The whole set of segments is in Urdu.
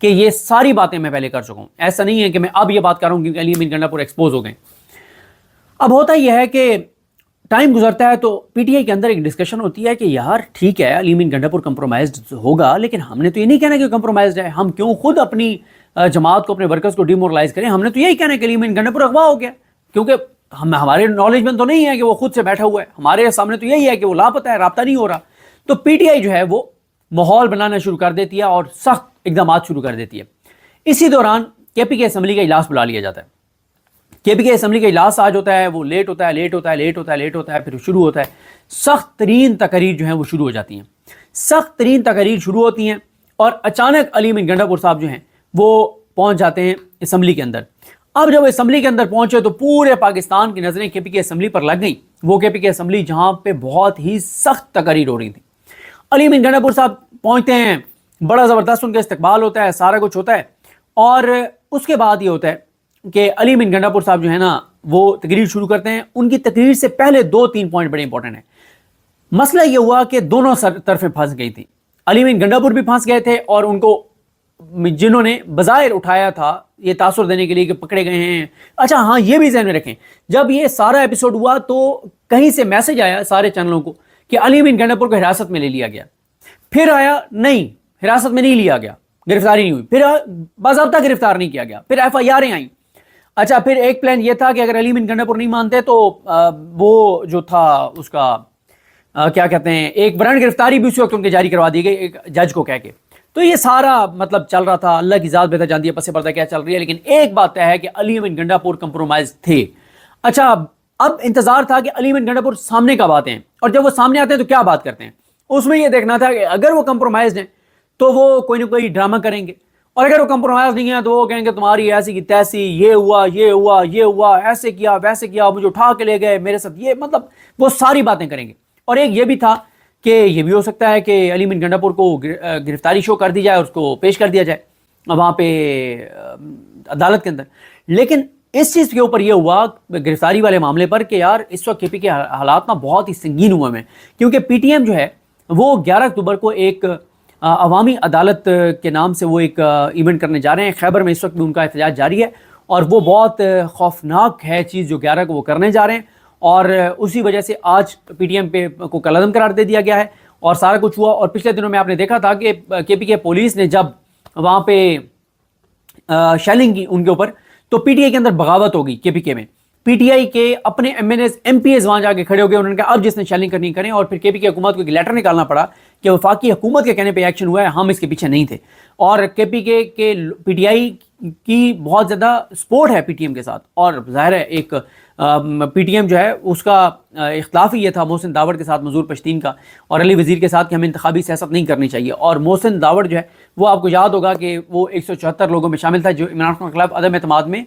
کہ یہ ساری باتیں میں پہلے کر چکا ہوں. ایسا نہیں ہے کہ میں اب یہ بات کر رہا ہوں کیونکہ علی امین گنڈا پور ایکسپوز ہو گئے. اب ہوتا یہ ہے کہ ٹائم گزرتا ہے تو پی ٹی آئی کے اندر ایک ڈسکشن ہوتی ہے کہ یار ٹھیک ہے علی امین گنڈا پور کمپرومائزڈ ہوگا، لیکن ہم نے تو یہ نہیں کہنا کہ کمپرومائزڈ ہے. ہم کیوں خود اپنی جماعت کو، اپنے ورکرز کو ڈیمورلائز کریں؟ ہم نے تو یہی کہنا ہے کہ علی امین گنڈا پور اغوا ہو گیا، کیونکہ ہمارے نالج میں تو نہیں ہے کہ وہ خود سے بیٹھا ہوا ہے. ہمارے سامنے تو یہی ہے کہ وہ لاپتہ ہے، رابطہ نہیں ہو رہا. تو پی ٹی آئی جو ہے وہ ماحول بنانا شروع کر دیتی ہے اور سخت اقدامات شروع کر دیتی ہے. اسی دوران کے پی کے اسمبلی کا اجلاس بلا لیا جاتا ہے. کے پی کے اسمبلی کا اجلاس آج ہوتا ہے، وہ لیٹ ہوتا ہے، پھر شروع ہوتا ہے. سخت ترین تقاریر جو ہیں وہ شروع ہو جاتی ہیں. سخت ترین تقاریر شروع ہوتی ہیں اور اچانک علی امین گنڈا پور صاحب جو ہیں وہ پہنچ جاتے ہیں اسمبلی کے اندر. اب جب اسمبلی کے اندر پہنچے تو پورے پاکستان کی نظریں کے پی کے اسمبلی پر لگ گئیں. وہ کے پی کے اسمبلی جہاں پہ بہت ہی سخت تقاریر ہو رہی تھی. علی امین گنڈا پور صاحب پہنچتے ہیں، بڑا زبردست ان کا استقبال ہوتا ہے، سارا کچھ ہوتا ہے. اور اس کے بعد یہ ہوتا ہے کہ علی امین گنڈا پور صاحب جو ہے نا وہ تقریر شروع کرتے ہیں. ان کی تقریر سے پہلے 2-3 پوائنٹ بڑے امپورٹنٹ ہیں. مسئلہ یہ ہوا کہ دونوں طرفیں پھنس گئی تھی. علی امین گنڈا پور بھی پھنس گئے تھے اور ان کو جنہوں نے بظاہر اٹھایا تھا یہ تاثر دینے کے لیے کہ پکڑے گئے ہیں. اچھا ہاں یہ بھی ذہن میں رکھیں، جب یہ سارا ایپیسوڈ ہوا تو کہیں سے میسج آیا سارے چینلوں کو کہ علی امین گنڈا پور کو حراست میں لے لیا گیا. پھر آیا نہیں، حراست میں نہیں لیا گیا، گرفتاری نہیں ہوئی. پھر باضابطہ گرفتار نہیں کیا گیا. پھر ایف آئی آریں آئیں. اچھا پھر ایک پلان یہ تھا کہ اگر علی امین گنڈا پور نہیں مانتے تو وہ جو تھا اس کا کیا کہتے ہیں، ایک وارنٹ گرفتاری بھی اسی وقت ان کے جاری کروا دی گئی ایک جج کو کہہ کے. تو یہ سارا مطلب چل رہا تھا. اللہ کی ذات بہتر جانتی ہے پس پردہ کیا چل رہی ہے، لیکن ایک بات طے ہے کہ علی امین گنڈا پور کمپرومائز تھے. اچھا اب انتظار تھا کہ علی امین گنڈا پور سامنے کب آتے ہیں، اور جب وہ سامنے آتے ہیں تو کیا بات کرتے ہیں. اس میں یہ دیکھنا تھا کہ اگر وہ کمپرومائزڈ ہیں تو وہ کوئی نہ کوئی ڈرامہ کریں گے، اور اگر وہ کمپرومائز نہیں ہیں تو وہ کہیں گے تمہاری ایسی کی تیسی، یہ ہوا ایسے کیا ویسے کیا، مجھے اٹھا کے لے گئے میرے ساتھ، یہ مطلب وہ ساری باتیں کریں گے. اور ایک یہ بھی تھا کہ یہ بھی ہو سکتا ہے کہ علی امین گنڈا پور کو گرفتاری شو کر دی جائے، اس کو پیش کر دیا جائے وہاں پہ عدالت کے اندر. لیکن اس چیز کے اوپر یہ ہوا گرفتاری والے معاملے پر کہ یار اس وقت کے پی کے حالات نا بہت ہی سنگین ہوئے ہیں، کیونکہ پی ٹی ایم جو ہے وہ 11 اکتوبر کو ایک عوامی عدالت کے نام سے وہ ایک ایونٹ کرنے جا رہے ہیں. خیبر میں اس وقت بھی ان کا احتجاج جاری ہے اور وہ بہت خوفناک ہے چیز جو 11 کو وہ کرنے جا رہے ہیں. اور اسی وجہ سے آج پی ٹی ایم پہ کو کالعدم قرار دے دیا گیا ہے اور سارا کچھ ہوا. اور پچھلے دنوں میں آپ نے دیکھا تھا کہ کے پی کے پولیس نے جب وہاں پہ شیلنگ کی ان کے اوپر تو پی ٹی آئی کے اندر بغاوت ہو گئی. کے پی کے میں پی ٹی آئی کے اپنے MNAs MPAs وہاں جا کے کھڑے ہو گئے. انہوں نے کہا اب جس نے شیلنگ کرنی کریں، اور پھر کے پی کے حکومت کو ایک لیٹر نکالنا پڑا کہ وفاقی حکومت کے کہنے پہ ایکشن ہوا ہے، ہم اس کے پیچھے نہیں تھے. اور کے پی کے پی ٹی آئی کی بہت زیادہ سپورٹ ہے پی ٹی ایم کے ساتھ. اور ظاہر ہے ایک پی ٹی ایم جو ہے اس کا اختلاف ہی یہ تھا محسن داوڑ کے ساتھ، منظور پشتین کا اور علی وزیر کے ساتھ، کہ ہمیں انتخابی سیاست نہیں کرنی چاہیے. اور محسن داوڑ جو ہے وہ آپ کو یاد ہوگا کہ وہ 174 لوگوں میں شامل تھا جو عمران خان کے خلاف عدم اعتماد میں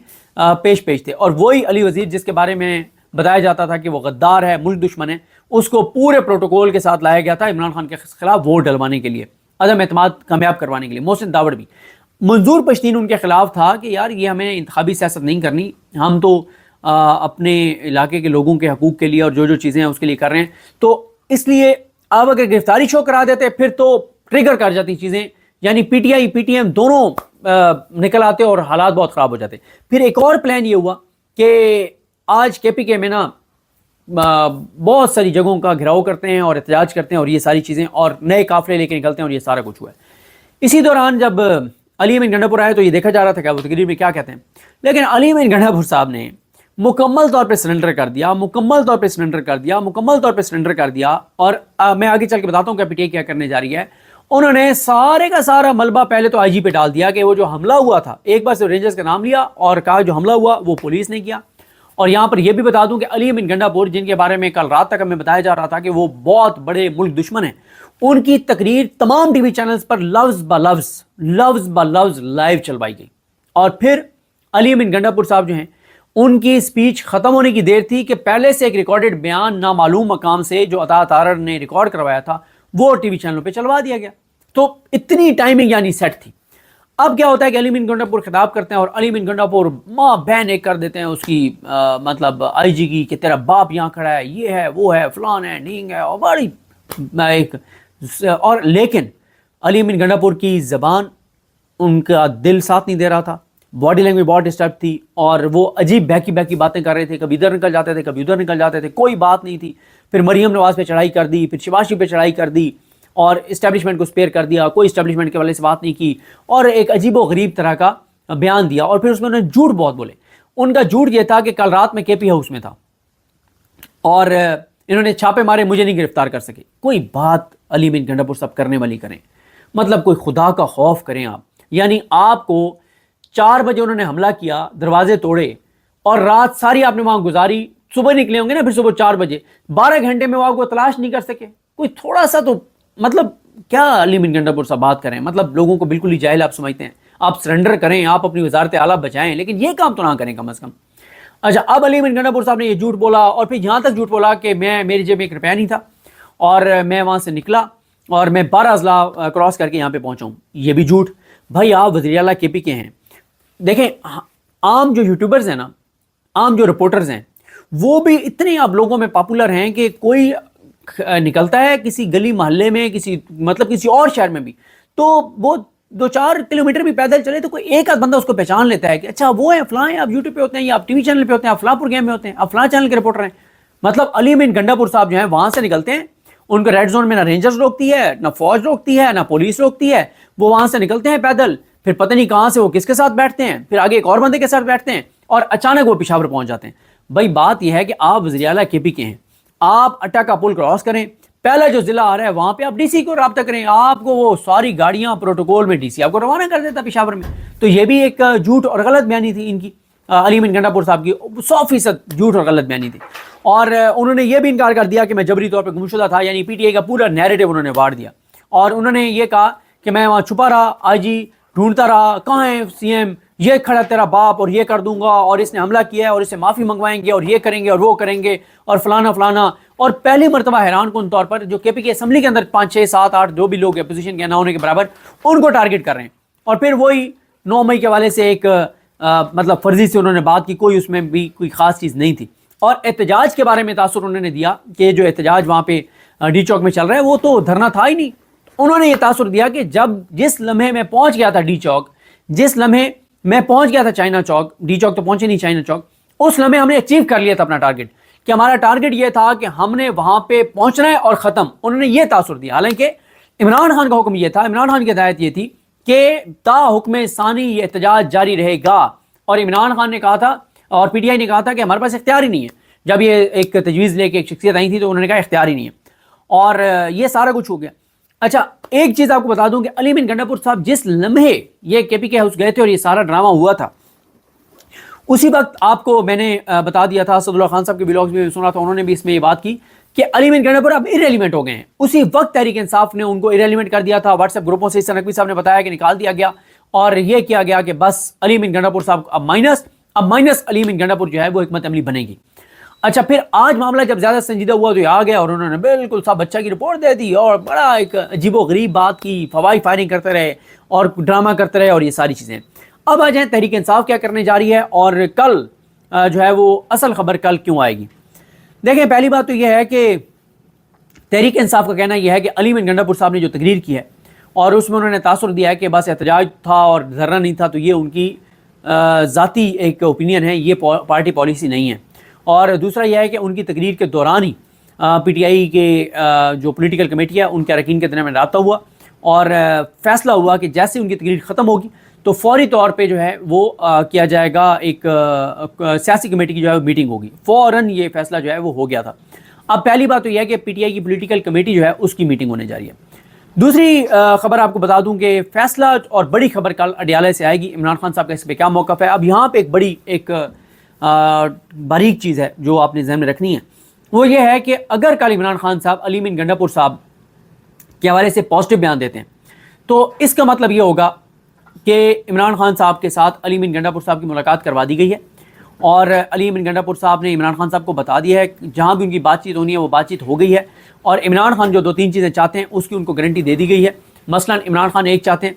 پیش تھے. اور وہی علی وزیر جس کے بارے میں بتایا جاتا تھا کہ وہ غدار ہے، ملک دشمن ہے، اس کو پورے پروٹوکول کے ساتھ لایا گیا تھا عمران خان کے خلاف ووٹ ڈلوانے کے لیے، عدم اعتماد کامیاب کروانے کے لیے. محسن داوڑ بھی، منظور پشتین ان کے خلاف تھا کہ یار یہ ہمیں انتخابی سیاست نہیں کرنی، ہم تو اپنے علاقے کے لوگوں کے حقوق کے لیے اور جو چیزیں ہیں اس کے لیے کر رہے ہیں. تو اس لیے اب اگر گرفتاری شو کرا دیتے پھر تو ٹریگر کر جاتی چیزیں، یعنی P T I P T M دونوں نکل آتے اور حالات بہت خراب ہو جاتے. پھر ایک اور پلان یہ ہوا کہ آج کے پی کے میں نا بہت ساری جگہوں کا گھراؤ کرتے ہیں اور احتجاج کرتے ہیں اور یہ ساری چیزیں، اور نئے قافلے لے کے نکلتے ہیں اور یہ سارا کچھ ہوا ہے. اسی دوران جب علی امین گنڈا پور آئے تو یہ دیکھا جا رہا تھا کہ وہ تقریر میں کیا کہتے ہیں، لیکن علی امین گنڈا پور صاحب نے مکمل طور پہ سرنڈر کر دیا. اور میں آگے چل کے بتاتا ہوں کہ پی ٹی آئی کیا کرنے جا رہی ہے. انہوں نے سارے کا سارا ملبہ پہلے تو آئی جی پہ ڈال دیا کہ وہ جو حملہ ہوا تھا، ایک بار سے رینجرز کا نام لیا اور کہا جو حملہ ہوا وہ پولیس نے کیا. اور یہاں پر یہ بھی بتا دوں کہ علی امین گنڈا پور جن کے بارے میں کل رات تک ہمیں بتایا جا رہا تھا کہ وہ بہت بڑے ملک دشمن ہیں، ان کی تقریر تمام ٹی وی چینلز پر لفظ با لفظ لائیو چلوائی گئی. اور پھر علی امین گنڈا پور صاحب جو ہیں ان کی سپیچ ختم ہونے کی دیر تھی کہ پہلے سے ایک ریکارڈڈ بیان نامعلوم مقام سے جو عطا تارڑ نے ریکارڈ کروایا تھا وہ ٹی وی چینلوں پہ چلوا دیا گیا. تو اتنی ٹائمنگ یعنی سیٹ تھی. اب کیا ہوتا ہے کہ علی امین گنڈا پور خطاب کرتے ہیں اور علی امین گنڈا پور ماں بہن ایک کر دیتے ہیں اس کی مطلب آئی جی کی کہ تیرا باپ یہاں کھڑا ہے، یہ ہے وہ ہے فلان ہے ڈھینگ ہے، اور بڑی ایک. اور لیکن علی امین گنڈا پور کی زبان ان کا دل ساتھ نہیں دے رہا تھا, باڈی لینگویج بہت ڈسٹرب تھی, اور وہ عجیب بہکی بہکی باتیں کر رہے تھے, کبھی ادھر نکل جاتے تھے کبھی ادھر نکل جاتے تھے, کوئی بات نہیں تھی. پھر مریم نواز پہ چڑھائی کر دی, پھر شہباز شریف پہ چڑھائی کر دی, اور اسٹیبلشمنٹ کو سپیئر کر دیا, کوئی اسٹیبلشمنٹ کے والے سے بات نہیں کی, اور ایک عجیب و غریب طرح کا بیان دیا. اور پھر اس میں انہوں نے جھوٹ بہت بولے. ان کا جھوٹ یہ تھا کہ کل رات میں کے پی ہاؤس میں تھا اور انہوں نے چھاپے مارے, مجھے نہیں گرفتار کر سکے. کوئی بات علی امین گنڈا پور صاحب کرنے والی کریں, مطلب کوئی خدا کا خوف کریں آپ. یعنی آپ کو 4 بجے انہوں نے حملہ کیا, دروازے توڑے, اور رات ساری آپ نے وہاں گزاری, صبح نکلے ہوں گے نا, پھر صبح 4 بجے 12 گھنٹے میں وہ آپ کو تلاش نہیں کر سکے. کوئی تھوڑا سا تو مطلب کیا علی امین گنڈا پور صاحب بات کریں, مطلب لوگوں کو بالکل ہی جاہل آپ سمجھتے ہیں. آپ سرنڈر کریں, آپ اپنی وزارت اعلیٰ بچائیں, لیکن یہ کام تو نہ کریں کم از کم. اچھا, اب علی امین گنڈا پور صاحب نے یہ جھوٹ بولا, اور پھر یہاں تک جھوٹ بولا کہ میری جیب میں 1 روپیہ نہیں تھا, اور میں وہاں سے نکلا اور میں 12 اضلاع کراس کر کے یہاں پہ پہنچا ہوں. یہ بھی جھوٹ. بھائی آپ وزیر اعلیٰ کے پی کے ہیں. دیکھیں عام جو یوٹیوبرز ہیں نا, عام جو رپورٹرز ہیں, وہ بھی اتنے اب لوگوں میں پاپولر ہیں کہ کوئی نکلتا ہے کسی گلی محلے میں, کسی اور شہر میں بھی, تو وہ 2-4 کلومیٹر بھی پیدل چلے تو کوئی ایک آدھ بندہ اس کو پہچان لیتا ہے کہ اچھا وہ ہیں فلاں ہیں, آپ یوٹیوب پہ ہوتے ہیں, یا آپ ٹی وی چینل پہ ہوتے ہیں, آپ فلاں پروگرام میں ہوتے ہیں, آپ فلاں چینل کے رپورٹر ہیں. مطلب علی امین گنڈا پور صاحب جو ہیں وہاں سے نکلتے ہیں, ان کو ریڈ زون میں نہ رینجرز روکتی ہے, نہ فوج روکتی ہے, نہ پولیس روکتی ہے, وہ وہاں سے نکلتے ہیں پیدل, پھر پتہ نہیں کہاں سے وہ کس کے ساتھ بیٹھتے ہیں, پھر آگے ایک اور بندے کے ساتھ بیٹھتے ہیں, اور اچانک وہ پشاور پہنچ جاتے ہیں. بھائی بات یہ ہے کہ آپ وزیر اعلیٰ کے پی کے ہیں, آپ اٹا کا پل کراس کریں, پہلا جو ضلع آ رہا ہے وہاں پہ آپ ڈی سی کو رابطہ کریں, آپ کو وہ ساری گاڑیاں پروٹوکول میں ڈی سی آپ کو روانہ کر دیتا پشاور میں. تو یہ بھی ایک جھوٹ اور غلط بیانی تھی ان کی, علی امین گنڈا پور صاحب کی 100% جھوٹ اور غلط بیانی تھی. اور انہوں نے یہ بھی انکار کر دیا کہ میں جبری طور پہ گمشدہ تھا, یعنی پی ٹی آئی کا پورا نیریٹو انہوں نے واڑ دیا, اور انہوں نے یہ کہا کہ میں وہاں چھپا رہا, آئی جی ڈھونڈتا رہا, کہاں ہے سی ایم, یہ کھڑا تیرا باپ, اور یہ کر دوں گا, اور اس نے حملہ کیا ہے, اور اسے معافی منگوائیں گے, اور یہ کریں گے اور وہ کریں گے, اور فلانا فلانا. اور پہلی مرتبہ حیران کن طور پر جو کے پی کے اسمبلی کے اندر 5 6 7 8 جو بھی لوگ اپوزیشن کے نہ ہونے کے برابر, ان کو ٹارگٹ کر رہے ہیں. اور پھر وہی 9 مئی کے حوالے سے ایک مطلب فرضی سے انہوں نے بات کی, کوئی اس میں بھی کوئی خاص چیز نہیں تھی. اور احتجاج کے بارے میں تاثر انہوں نے دیا کہ جو احتجاج وہاں پہ ڈی چوک میں چل رہا ہے وہ تو دھرنا تھا ہی نہیں. انہوں نے یہ تاثر دیا کہ جس لمحے میں پہنچ گیا تھا ڈی چوک, جس لمحے میں پہنچ گیا تھا چائنا چوک, ڈی چوک تو پہنچے نہیں چائنا چوک, اس لمحے ہم نے اچیو کر لیا تھا اپنا ٹارگٹ, کہ ہمارا ٹارگٹ یہ تھا کہ ہم نے وہاں پہ پہنچنا ہے اور ختم. انہوں نے یہ تاثر دیا. حالانکہ عمران خان کا حکم یہ تھا, عمران خان کی ہدایت یہ تھی کہ تا حکم ثانی یہ احتجاج جاری رہے گا, اور عمران خان نے کہا تھا اور پی ٹی آئی نے کہا تھا کہ ہمارے پاس اختیار ہی نہیں ہے. جب یہ ایک تجویز لے کے ایک شخصیت آئی تھی تو انہوں نے کہا اختیار ہی نہیں ہے, اور یہ سارا کچھ ہو گیا. اچھا ایک چیز آپ کو بتا دوں کہ علی امین گنڈا پور صاحب جس لمحے یہ کے پی کے ہاؤس گئے تھے اور یہ سارا ڈرامہ ہوا تھا, اسی وقت آپ کو میں نے بتا دیا تھا, اسد اللہ خان صاحب کے ولاگز میں سنا تھا, انہوں نے بھی اس میں یہ بات کی کہ علی امین گنڈا پور اب ایریلیونٹ ہو گئے ہیں. اسی وقت تحریک انصاف نے ان کو ایریلیونٹ کر دیا تھا. واٹس ایپ گروپوں سے نقوی صاحب نے بتایا کہ نکال دیا گیا, اور یہ کیا گیا کہ بس علی امین گنڈا پور صاحب اب مائنس علی امین گنڈا پور جو ہے وہ حکمت عملی بنے گی. اچھا پھر آج معاملہ جب زیادہ سنجیدہ ہوا تو یہ آ گیا اور انہوں نے بالکل صاحب بچہ کی رپورٹ دے دی, اور بڑا ایک عجیب و غریب بات کی, فوائی فائرنگ کرتے رہے اور ڈرامہ کرتے رہے, اور یہ ساری چیزیں. اب آ جائیں تحریک انصاف کیا کرنے جا رہی ہے, اور کل جو ہے وہ اصل خبر کل کیوں آئے گی. دیکھیں پہلی بات تو یہ ہے کہ تحریک انصاف کا کہنا یہ ہے کہ علی امین گنڈا پور صاحب نے جو تقریر کی ہے اور اس میں انہوں نے تاثر دیا ہے کہ بس احتجاج تھا اور دھرنا نہیں تھا, تو یہ ان کی ذاتی ایک اوپینین ہے, یہ پارٹی پالیسی نہیں ہے. اور دوسرا یہ ہے کہ ان کی تقریر کے دوران ہی پی ٹی آئی کے جو پولیٹیکل کمیٹی ہے ان کے اراکین کے درمیان رابطہ ہوا, اور فیصلہ ہوا کہ جیسے ان کی تقریر ختم ہوگی تو فوری طور پہ جو ہے وہ کیا جائے گا, ایک سیاسی کمیٹی کی جو ہے میٹنگ ہوگی. فوراً یہ فیصلہ جو ہے وہ ہو گیا تھا. اب پہلی بات تو یہ ہے کہ پی ٹی آئی کی پولیٹیکل کمیٹی جو ہے اس کی میٹنگ ہونے جا رہی ہے. دوسری خبر آپ کو بتا دوں کہ فیصلہ اور بڑی خبر کل اڈیالہ سے آئے گی. عمران خان صاحب کا اس پہ کیا موقف ہے. اب یہاں پہ ایک بڑی ایک باریک چیز ہے جو آپ نے ذہن میں رکھنی ہے, وہ یہ ہے کہ اگر کل عمران خان صاحب علی امین گنڈا پور صاحب کے حوالے سے پازیٹیو بیان دیتے ہیں تو اس کا مطلب یہ ہوگا کہ عمران خان صاحب کے ساتھ علی امین گنڈا پور صاحب کی ملاقات کروا دی گئی ہے, اور علی امین گنڈا پور صاحب نے عمران خان صاحب کو بتا دیا ہے جہاں بھی ان کی بات چیت ہونی ہے وہ بات چیت ہو گئی ہے, اور عمران خان جو 2-3 چیزیں چاہتے ہیں اس کی ان کو گارنٹی دے دی گئی ہے. مثلا عمران خان ایک چاہتے ہیں,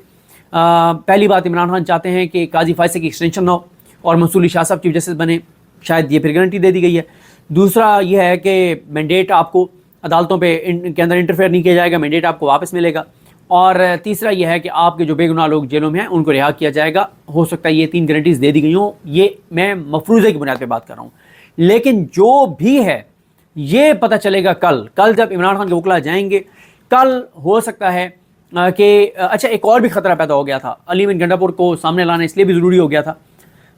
پہلی بات عمران خان چاہتے ہیں کہ قاضی فیصلے کی ایکسٹینشن نہ ہو اور منصور علی شاہ صاحب چیف جسٹس بنے, شاید یہ پھر گارنٹی دے دی گئی ہے. دوسرا یہ ہے کہ مینڈیٹ آپ کو عدالتوں پہ کے اندر انٹرفیئر نہیں کیا جائے گا, مینڈیٹ آپ کو واپس ملے گا. اور تیسرا یہ ہے کہ آپ کے جو بے گناہ لوگ جیلوں میں ہیں ان کو رہا کیا جائے گا. ہو سکتا ہے یہ 3 گارنٹیز دے دی گئی ہوں, یہ میں مفروضے کی بنیاد پہ بات کر رہا ہوں. لیکن جو بھی ہے یہ پتہ چلے گا کل جب عمران خان کے وکلا جائیں گے. کل ہو سکتا ہے کہ اچھا ایک اور بھی خطرہ پیدا ہو گیا تھا. علی امین گنڈا پور کو سامنے لانا اس لیے بھی ضروری ہو گیا تھا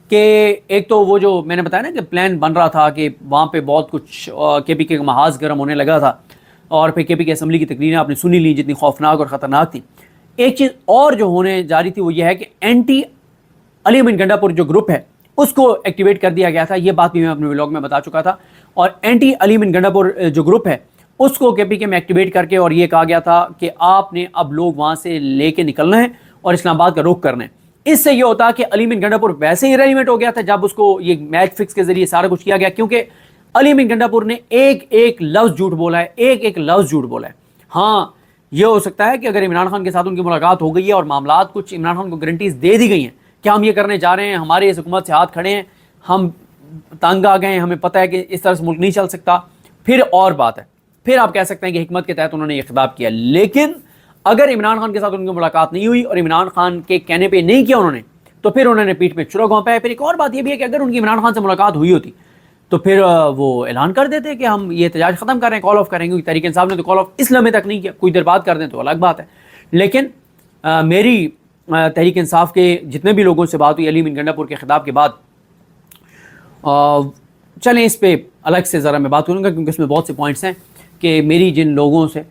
کہ ایک تو وہ جو میں نے بتایا نا کہ پلان بن رہا تھا کہ وہاں پہ بہت کچھ کے پی کے کا محاذ گرم ہونے لگا تھا, اور پھر کے پی کے اسمبلی کی تقریریں آپ نے سنی لی جتنی خوفناک اور خطرناک تھی. ایک چیز اور جو ہونے جا رہی تھی وہ یہ ہے کہ اینٹی علی امین گنڈا پور جو گروپ ہے اس کو ایکٹیویٹ کر دیا گیا تھا. یہ بات بھی میں اپنے ولاگ میں بتا چکا تھا. اور اینٹی علی امین گنڈا پور جو گروپ ہے اس کو کے پی کے میں ایکٹیویٹ کر کے اور یہ کہا گیا تھا کہ آپ نے اب لوگ وہاں سے لے کے نکلنا ہے اور اسلام آباد کا رخ کرنا ہے. اس سے یہ ہوتا کہ علی امین گنڈا پور ویسے ہی ریلیونٹ ہو گیا تھا جب اس کو یہ میچ فکس کے ذریعے سارا کچھ کیا گیا, کیونکہ علی امین گنڈا پور نے ایک لفظ جھوٹ بولا ہے, ایک لفظ جھوٹ بولا ہے. ہاں یہ ہو سکتا ہے کہ اگر عمران خان کے ساتھ ان کی ملاقات ہو گئی ہے اور معاملات کچھ عمران خان کو گارنٹیز دے دی گئی ہیں کہ ہم یہ کرنے جا رہے ہیں, ہمارے اس حکومت سے ہاتھ کھڑے ہیں, ہم تنگ آ گئے ہیں, ہمیں پتہ ہے کہ اس طرح سے ملک نہیں چل سکتا, پھر اور بات ہے, پھر آپ کہہ سکتے ہیں کہ حکمت کے تحت انہوں نے یہ خطاب کیا. لیکن اگر عمران خان کے ساتھ ان کی ملاقات نہیں ہوئی اور عمران خان کے کہنے پہ نہیں کیا انہوں نے, تو پھر انہوں نے پیٹھ میں چھرا گھونپا ہے. پھر ایک اور بات یہ بھی ہے کہ اگر ان کی عمران خان سے ملاقات ہوئی ہوتی تو پھر وہ اعلان کر دیتے کہ ہم یہ احتجاج ختم کر رہے ہیں, کال آف کریں گے. تحریک انصاف نے تو کال آف اس لمحے تک نہیں کیا, کوئی دیر بعد کر دیں تو الگ بات ہے. لیکن میری تحریک انصاف کے جتنے بھی لوگوں سے بات ہوئی علی امین گنڈا پور کے خطاب کے بعد, چلیں اس پہ الگ سے ذرا میں بات کروں گا کیونکہ اس میں بہت سے پوائنٹس ہیں کہ میری جن لوگوں سے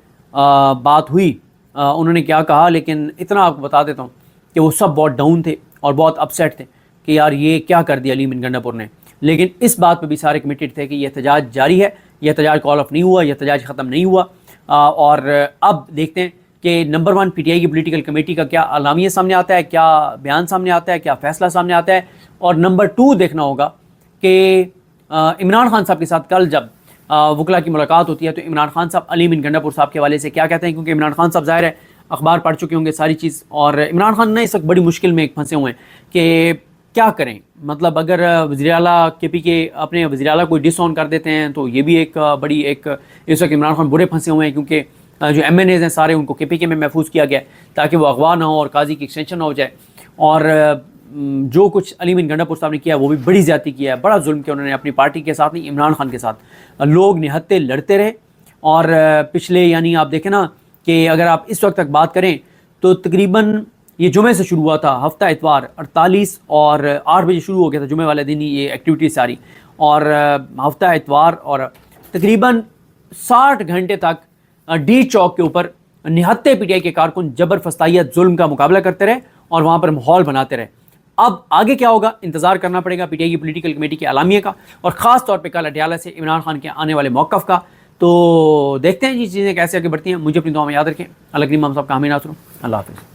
بات ہوئی انہوں نے کیا کہا. لیکن اتنا آپ کو بتا دیتا ہوں کہ وہ سب بہت ڈاؤن تھے اور بہت اپسیٹ تھے کہ یار یہ کیا کر دیا علی امین گنڈا پور نے. لیکن اس بات پہ بھی سارے کمیٹڈ تھے کہ یہ احتجاج جاری ہے, یہ احتجاج کال آف نہیں ہوا, یہ احتجاج ختم نہیں ہوا. اور اب دیکھتے ہیں کہ نمبر 1 پی ٹی آئی کی پولیٹیکل کمیٹی کا کیا اعلامیہ سامنے آتا ہے, کیا بیان سامنے آتا ہے, کیا فیصلہ سامنے آتا ہے. اور نمبر 2 دیکھنا ہوگا کہ عمران خان صاحب کے ساتھ کل جب وکلا کی ملاقات ہوتی ہے تو عمران خان صاحب علی امین گنڈا پور صاحب کے حوالے سے کیا کہتے ہیں, کیونکہ عمران خان صاحب ظاہر ہے اخبار پڑھ چکے ہوں گے ساری چیز, اور عمران خان نے اس وقت بڑی مشکل میں پھنسے ہوئے ہیں کہ کیا کریں. مطلب اگر وزیر اعلیٰ کے پی کے اپنے وزیر اعلیٰ کو ڈس آن کر دیتے ہیں تو یہ بھی ایک بڑی ایک اس وقت عمران خان برے پھنسے ہوئے ہیں, کیونکہ جو ایم این ایز ہیں سارے ان کو کے پی کے میں محفوظ کیا گیا ہے تاکہ وہ اغوا نہ ہو اور قاضی کی ایکسٹینشن نہ ہو جائے. اور جو کچھ علی امین گنڈا پور صاحب نے کیا وہ بھی بڑی زیادتی کیا ہے, بڑا ظلم کیا انہوں نے اپنی پارٹی کے ساتھ نہیں, عمران خان کے ساتھ. لوگ نہتے لڑتے رہے, اور پچھلے یعنی آپ دیکھیں نا کہ اگر آپ اس وقت تک بات کریں تو تقریباً یہ جمعے سے شروع ہوا تھا, ہفتہ اتوار 48 اور 8 بجے شروع ہو گیا تھا جمعے والے دن ہی یہ ایکٹیویٹی ساری, اور ہفتہ اتوار اور تقریباً 60 گھنٹے تک ڈی چوک کے اوپر نہتے پی ٹی آئی کے کارکن جبر فستائیت ظلم کا مقابلہ کرتے رہے اور وہاں پر ماحول بناتے رہے. اب آگے کیا ہوگا انتظار کرنا پڑے گا پی ٹی آئی کی پولیٹیکل کمیٹی کے اعلامیے کا, اور خاص طور پہ کل اڈیالہ سے عمران خان کے آنے والے موقف کا. تو دیکھتے ہیں یہ چیزیں کیسے آگے بڑھتی ہیں. مجھے اپنی دعا میں یاد رکھیں. اللہ کریم ہم سب کا حامی ناصر. اللہ حافظ.